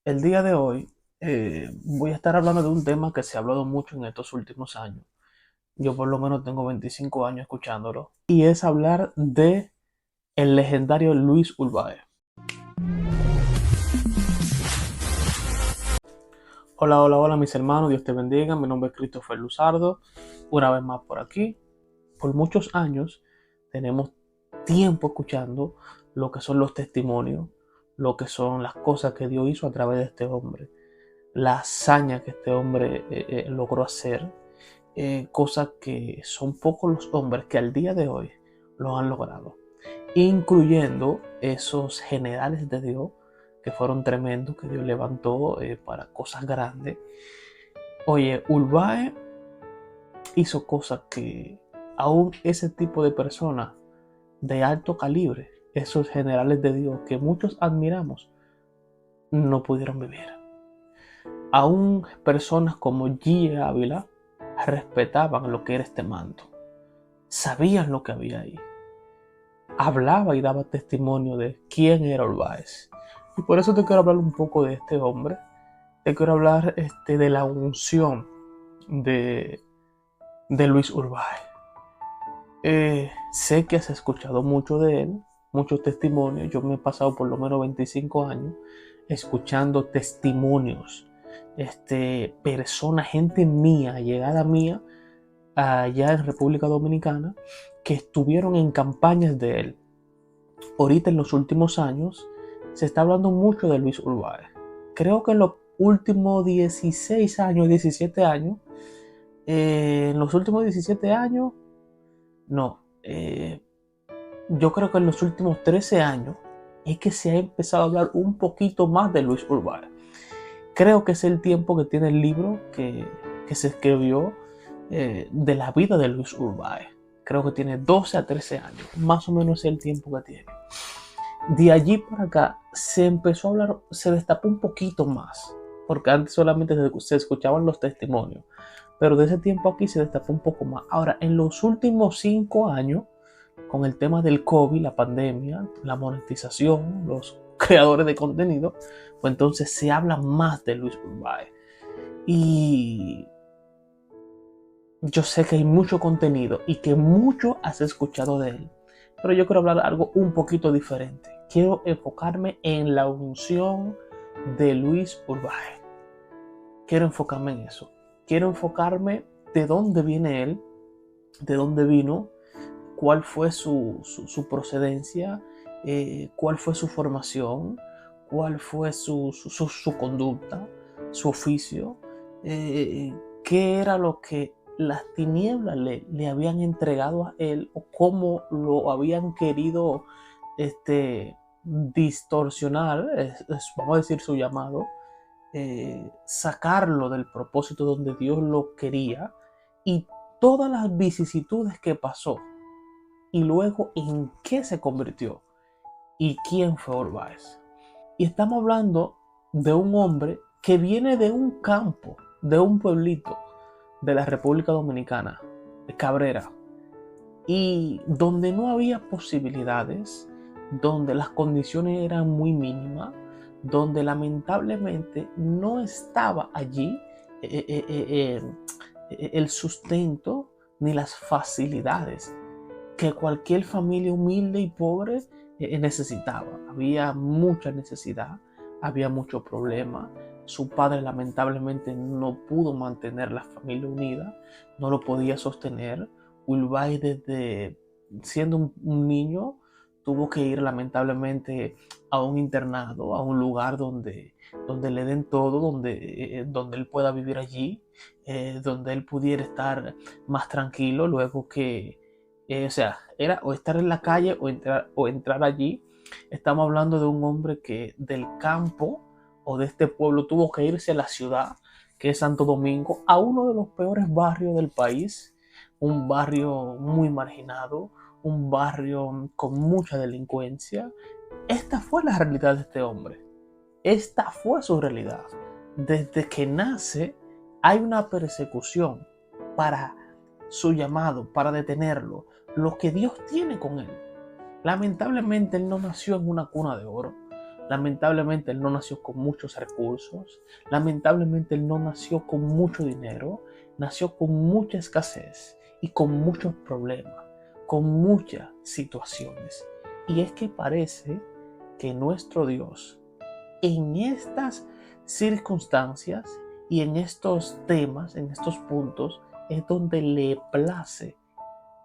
El día de hoy voy a estar hablando de un tema que se ha hablado mucho en estos últimos años. Yo por lo menos tengo 25 años escuchándolo. Y es hablar de el legendario Luis Ulvae. Hola, hola, hola mis hermanos, Dios te bendiga. Mi nombre es Christopher Luzardo. Una vez más por aquí. Por muchos años tenemos tiempo escuchando lo que son los testimonios, lo que son las cosas que Dios hizo a través de este hombre, la hazaña que este hombre logró hacer, cosas que son pocos los hombres que al día de hoy lo han logrado, incluyendo esos generales de Dios que fueron tremendos, que Dios levantó para cosas grandes. Oye, Ulvae hizo cosas que aún ese tipo de personas de alto calibre, esos generales de Dios que muchos admiramos, no pudieron vivir. Aún personas como G. Ávila respetaban lo que era este manto, sabían lo que había ahí, hablaba y daba testimonio de quién era Ulvaez. Y por eso te quiero hablar un poco de este hombre, te quiero hablar de la unción de, de Luis Ulvaez. Sé que has escuchado mucho de él, muchos testimonios. Yo me he pasado por lo menos 25 años escuchando testimonios, personas, gente mía, llegada mía, allá en República Dominicana, que estuvieron en campañas de él. Ahorita en los últimos años se está hablando mucho de Luis Ulvae. Creo que en los últimos 16 años, 17 años, en los últimos 17 años, no, yo creo que en los últimos 13 años es que se ha empezado a hablar un poquito más de Luis Ulvae. Creo que es el tiempo que tiene el libro que se escribió de la vida de Luis Ulvae. Creo que tiene 12 a 13 años, más o menos es el tiempo que tiene. De allí para acá se empezó a hablar, se destapó un poquito más, porque antes solamente se escuchaban los testimonios, pero de ese tiempo aquí se destapó un poco más. Ahora, en los últimos 5 años, con el tema del COVID, la pandemia, la monetización, los creadores de contenido, pues entonces se habla más de Luis Ulvae. Y yo sé que hay mucho contenido y que mucho has escuchado de él, pero yo quiero hablar de algo un poquito diferente. Quiero enfocarme en la unción de Luis Ulvae. Quiero enfocarme en eso. Quiero enfocarme de dónde viene él, de dónde vino, cuál fue su procedencia, cuál fue su formación, cuál fue su conducta, su oficio, qué era lo que las tinieblas le habían entregado a él o cómo lo habían querido distorsionar, vamos a decir su llamado, sacarlo del propósito donde Dios lo quería y todas las vicisitudes que pasó y luego en qué se convirtió y quién fue Orbaez. Y estamos hablando de un hombre que viene de un campo, de un pueblito de la República Dominicana, de Cabrera, y donde no había posibilidades, donde las condiciones eran muy mínimas, donde lamentablemente no estaba allí eh, eh, eh, el sustento ni las facilidades que cualquier familia humilde y pobre necesitaba. Había mucha necesidad, había mucho problema. Su padre lamentablemente no pudo mantener la familia unida, no lo podía sostener. Ulvae desde siendo un niño tuvo que ir lamentablemente a un internado, a un lugar donde le den todo, donde él pueda vivir allí, donde él pudiera estar más tranquilo luego que o sea, era o estar en la calle o entrar allí. Estamos hablando de un hombre que del campo o de este pueblo tuvo que irse a la ciudad, que es Santo Domingo, a uno de los peores barrios del país, un barrio muy marginado, un barrio con mucha delincuencia. Esta fue la realidad de este hombre. Esta fue su realidad. Desde que nace hay una persecución para su llamado, para detenerlo, lo que Dios tiene con él. Lamentablemente él no nació en una cuna de oro, Lamentablemente él no nació con muchos recursos, lamentablemente él no nació con mucho dinero, nació con mucha escasez y con muchos problemas, con muchas situaciones. Y es que parece que nuestro Dios en estas circunstancias y en estos temas, en estos puntos, es donde le place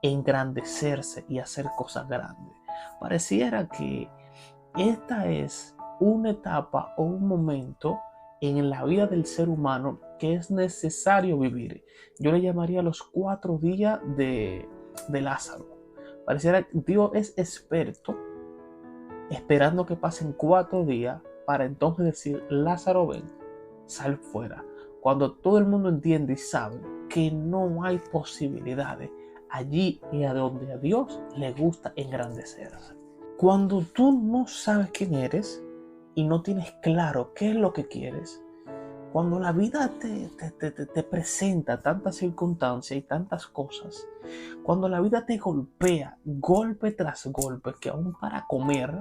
engrandecerse y hacer cosas grandes. Pareciera que esta es una etapa o un momento en la vida del ser humano que es necesario vivir. Yo le llamaría los 4 días de Lázaro. Pareciera que Dios es experto esperando que pasen 4 días para entonces decir: Lázaro, ven, sal fuera. Cuando todo el mundo entiende y sabe que no hay posibilidades, allí es a donde a Dios le gusta engrandecerse. Cuando tú no sabes quién eres y no tienes claro qué es lo que quieres, cuando la vida te presenta tantas circunstancias y tantas cosas, cuando la vida te golpea golpe tras golpe, que aún para comer,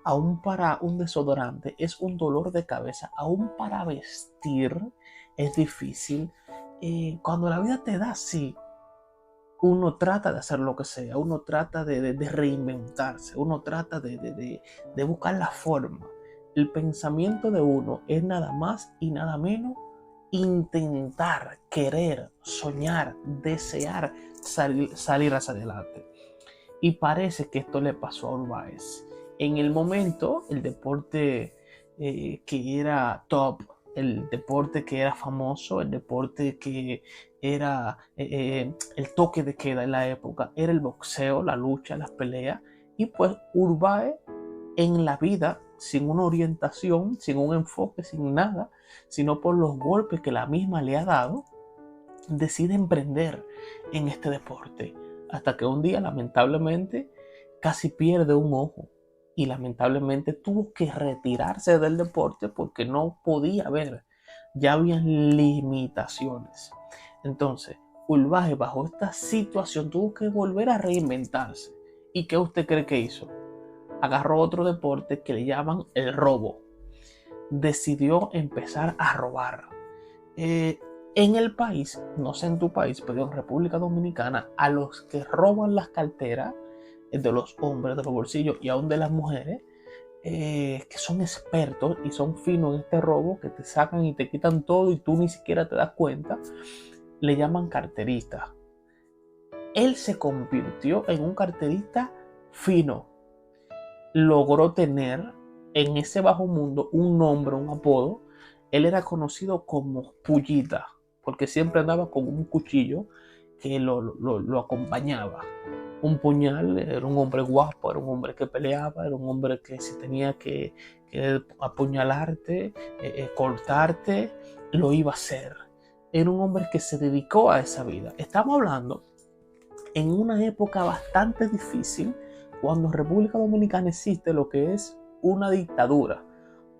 aún para un desodorante es un dolor de cabeza, aún para vestir es difícil, cuando la vida te da así, uno trata de hacer lo que sea, uno trata de reinventarse, uno trata de buscar la forma. El pensamiento de uno es nada más y nada menos intentar, querer, soñar, desear salir hacia adelante. Y parece que esto le pasó a Urbáez. En el momento, el deporte que era top, el deporte que era famoso, el deporte que era el toque de queda en la época, era el boxeo, la lucha, las peleas. Y pues Urbáez en la vida, sin una orientación, sin un enfoque, sin nada, sino por los golpes que la misma le ha dado, decide emprender en este deporte. Hasta que un día, lamentablemente, casi pierde un ojo. Y lamentablemente tuvo que retirarse del deporte porque no podía ver. Ya habían limitaciones. Entonces, Urbáez bajo esta situación tuvo que volver a reinventarse. ¿Y qué usted cree que hizo? Agarró otro deporte que le llaman el robo. Decidió empezar a robar. En el país, no sé en tu país, pero en República Dominicana, a los que roban las carteras de los hombres, de los bolsillos y aún de las mujeres, que son expertos y son finos en este robo, que te sacan y te quitan todo y tú ni siquiera te das cuenta, le llaman carterista. Él se convirtió en un carterista fino. Logró tener en ese bajo mundo un nombre, un apodo. Él era conocido como Pullita, porque siempre andaba con un cuchillo que lo acompañaba. Un puñal, era un hombre guapo, era un hombre que peleaba, era un hombre que si tenía que apuñalarte, cortarte, lo iba a hacer. Era un hombre que se dedicó a esa vida. Estamos hablando en una época bastante difícil, cuando en República Dominicana existe lo que es una dictadura,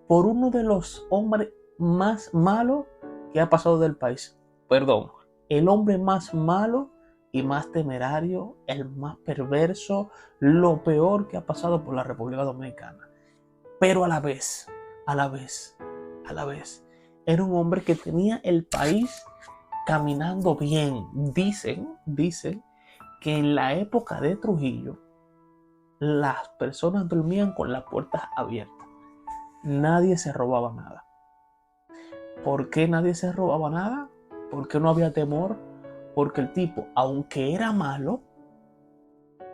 por uno de los hombres más malos que ha pasado del país. Perdón, el hombre más malo y más temerario, el más perverso, lo peor que ha pasado por la República Dominicana. Pero a la vez, era un hombre que tenía el país caminando bien. Dicen que en la época de Trujillo, las personas dormían con las puertas abiertas. Nadie se robaba nada. ¿Por qué nadie se robaba nada? Porque no había temor. Porque el tipo, aunque era malo,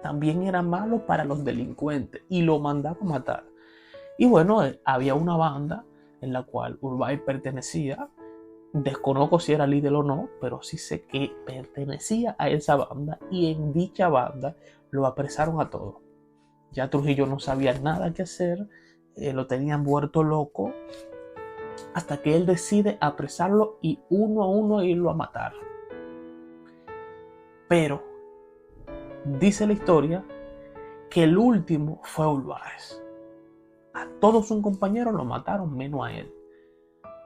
también era malo para los delincuentes y lo mandaba a matar. Y bueno, había una banda en la cual Urbáez pertenecía. Desconozco si era líder o no, pero sí sé que pertenecía a esa banda y en dicha banda lo apresaron a todos. Ya Trujillo no sabía nada que hacer, lo tenían vuelto loco, hasta que él decide apresarlo y uno a uno irlo a matar. Pero dice la historia que el último fue Urbáez. A todos sus compañeros lo mataron menos a él.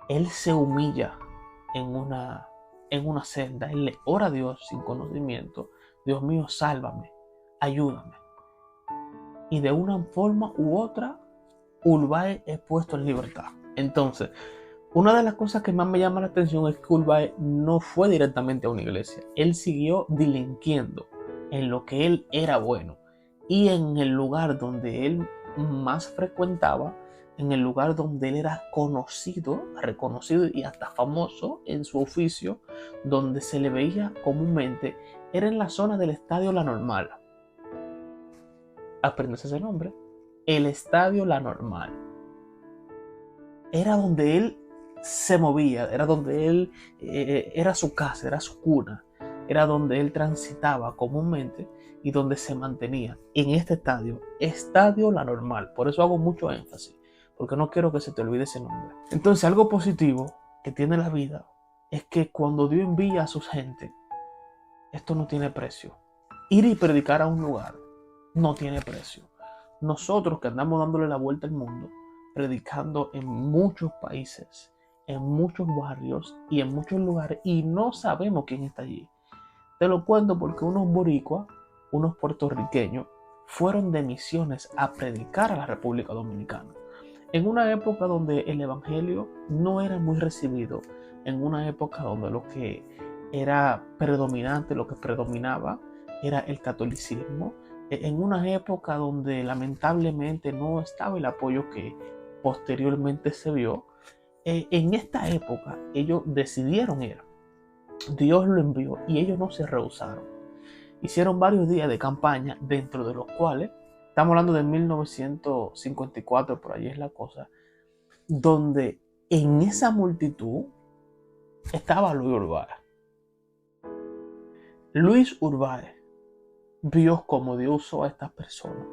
Él se humilla en una senda, él le ora a Dios sin conocimiento: Dios mío, sálvame, ayúdame. Y de una forma u otra, Ulvae es puesto en libertad. Entonces, una de las cosas que más me llama la atención es que Ulvae no fue directamente a una iglesia. Él siguió delinquiendo en lo que él era bueno. Y en el lugar donde él más frecuentaba, en el lugar donde él era conocido, reconocido y hasta famoso en su oficio, donde se le veía comúnmente, era en la zona del Estadio La Normal. Aprendes ese nombre. El Estadio La Normal. Era donde él se movía, era donde él, era su casa, era su cuna, era donde él transitaba comúnmente y donde se mantenía en este estadio, Estadio La Normal. Por eso hago mucho énfasis, porque no quiero que se te olvide ese nombre. Entonces, algo positivo que tiene la vida es que cuando Dios envía a su gente, esto no tiene precio. Ir y predicar a un lugar no tiene precio. Nosotros que andamos dándole la vuelta al mundo, predicando en muchos países, en muchos barrios y en muchos lugares, y no sabemos quién está allí. Te lo cuento porque unos boricuas, unos puertorriqueños, fueron de misiones a predicar a la República Dominicana. En una época donde el evangelio no era muy recibido, en una época donde lo que era predominante, lo que predominaba era el catolicismo, en una época donde lamentablemente no estaba el apoyo que posteriormente se vio. En esta época ellos decidieron ir. Dios lo envió y ellos no se rehusaron. Hicieron varios días de campaña, dentro de los cuales, estamos hablando de 1954, por ahí es la cosa, donde en esa multitud estaba Luis Urbaez. Luis Urbaez vio cómo Dios usó a estas personas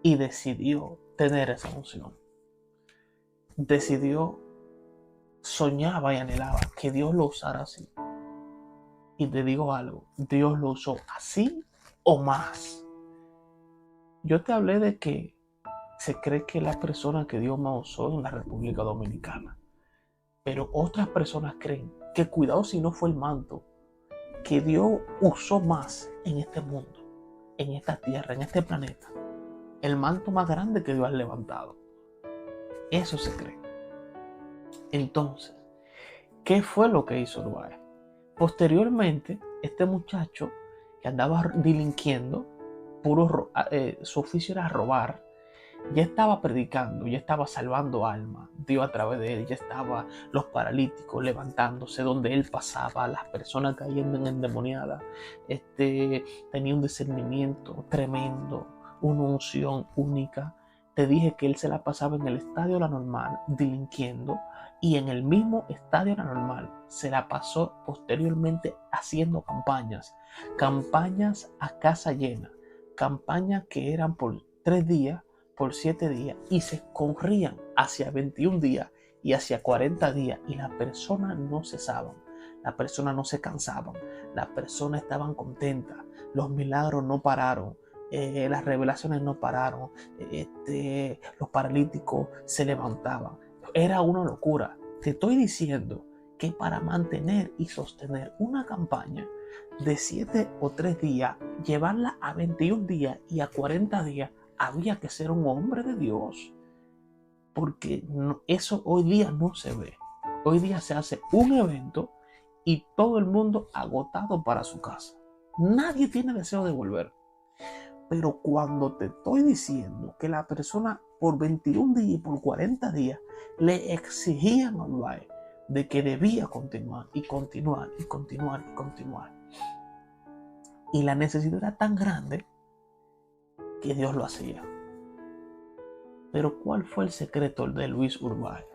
y decidió tener esa unción. Decidió, soñaba y anhelaba que Dios lo usara así. Y te digo algo, Dios lo usó así o más. Yo te hablé de que se cree que la persona que Dios más usó en la República Dominicana. Pero otras personas creen que cuidado si no fue el manto que Dios usó más en este mundo, en esta tierra, en este planeta. El manto más grande que Dios ha levantado. Eso se cree. Entonces, ¿qué fue lo que hizo Urbaez? Posteriormente, este muchacho que andaba delinquiendo, su oficio era robar, ya estaba predicando, ya estaba salvando almas, Dios a través de él, ya estaba los paralíticos levantándose donde él pasaba, las personas cayendo en endemoniadas, tenía un discernimiento tremendo, una unción única. Te dije que él se la pasaba en el Estadio La Normal delinquiendo, y en el mismo Estadio La Normal se la pasó posteriormente haciendo campañas a casa llena, campañas que eran por 3 días, por 7 días, y se corrían hacia 21 días y hacia 40 días, y las personas no cesaban, las personas no se cansaban, las personas estaban contentas, los milagros no pararon, las revelaciones no pararon, los paralíticos se levantaban. Era una locura. Te estoy diciendo que para mantener y sostener una campaña de 7 o 3 días, llevarla a 21 días y a 40 días, había que ser un hombre de Dios, porque eso hoy día no se ve. Hoy día se hace un evento y todo el mundo agotado para su casa. Nadie tiene deseo de volver. Pero cuando te estoy diciendo que la persona por 21 días y por 40 días le exigían a Urbaez de que debía continuar y continuar y continuar y continuar, y la necesidad era tan grande que Dios lo hacía. Pero ¿cuál fue el secreto de Luis Urbaez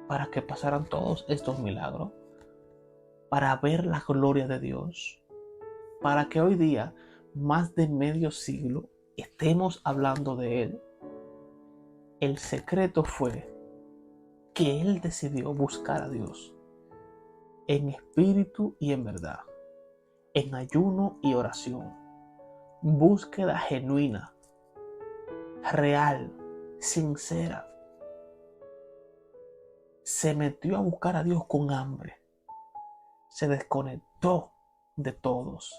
para que pasaran todos estos milagros? Para ver la gloria de Dios, para que hoy día, más de medio siglo, estemos hablando de él. El secreto fue que él decidió buscar a Dios en espíritu y en verdad, en ayuno y oración, búsqueda genuina, real, sincera. Se metió a buscar a Dios con hambre, se desconectó de todos.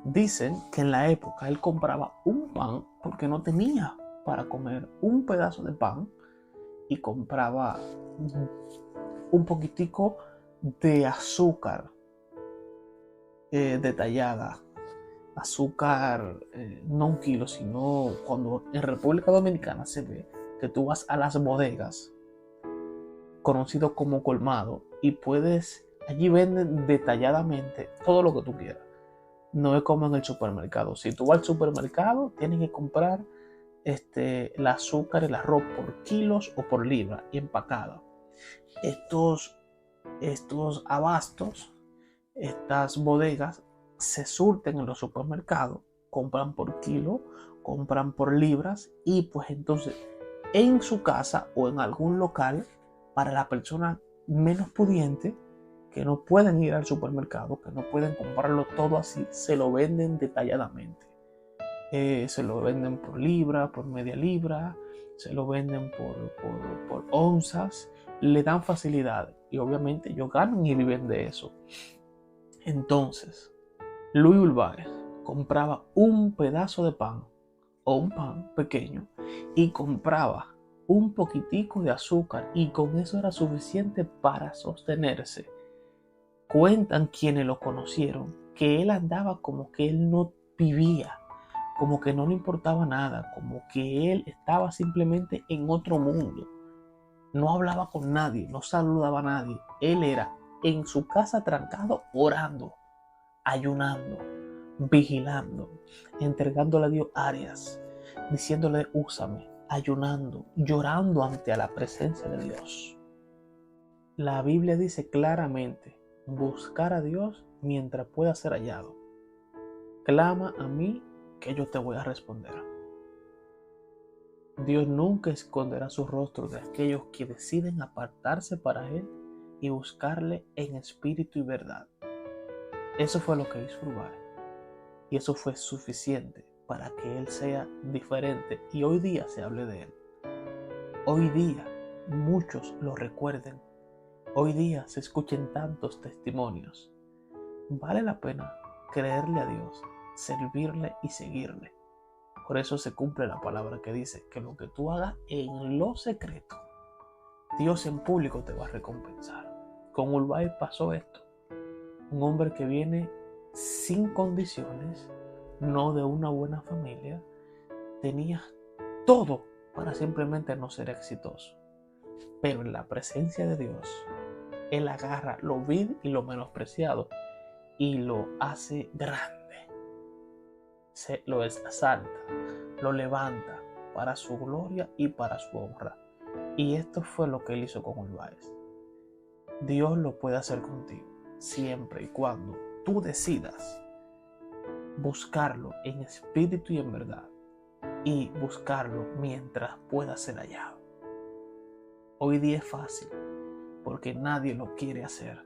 Dicen que en la época él compraba un pan porque no tenía para comer un pedazo de pan y compraba un poquitico de azúcar detallada. Azúcar, no 1 kilo, sino cuando en República Dominicana se ve que tú vas a las bodegas, conocido como colmado, y allí venden detalladamente todo lo que tú quieras. No es como en el supermercado. Si tú vas al supermercado, tienes que comprar el azúcar, el arroz por kilos o por libra y empacado. Estos abastos, estas bodegas se surten en los supermercados, compran por kilo, compran por libras, y pues entonces en su casa o en algún local, para la persona menos pudiente, que no pueden ir al supermercado, que no pueden comprarlo todo así, se lo venden detalladamente. Se lo venden por libra, por media libra, se lo venden por onzas, le dan facilidad y obviamente ellos ganan y viven de eso. Entonces, Luis Urbáez compraba un pedazo de pan o un pan pequeño y compraba un poquitico de azúcar, y con eso era suficiente para sostenerse. Cuentan quienes lo conocieron que él andaba como que él no vivía, como que no le importaba nada, como que él estaba simplemente en otro mundo. No hablaba con nadie, no saludaba a nadie. Él era en su casa trancado, orando, ayunando, vigilando, entregándole a Dios áreas, diciéndole úsame, ayunando, llorando ante la presencia de Dios. La Biblia dice claramente: buscar a Dios mientras pueda ser hallado. Clama a mí que yo te voy a responder. Dios nunca esconderá su rostro de aquellos que deciden apartarse para Él y buscarle en espíritu y verdad. Eso fue lo que hizo Urbáez, y eso fue suficiente para que Él sea diferente y hoy día se hable de Él. Hoy día muchos lo recuerden. Hoy día se escuchen tantos testimonios. Vale la pena creerle a Dios, servirle y seguirle. Por eso se cumple la palabra que dice que lo que tú hagas en lo secreto, Dios en público te va a recompensar. Con Urbáez pasó esto. Un hombre que viene sin condiciones, no de una buena familia, tenía todo para simplemente no ser exitoso. Pero en la presencia de Dios, Él agarra lo vil y lo menospreciado y lo hace grande. Lo exalta, lo levanta para su gloria y para su honra. Y esto fue lo que Él hizo con Urbáez. Dios lo puede hacer contigo, siempre y cuando tú decidas buscarlo en espíritu y en verdad, y buscarlo mientras pueda ser hallado. Hoy día es fácil porque nadie lo quiere hacer.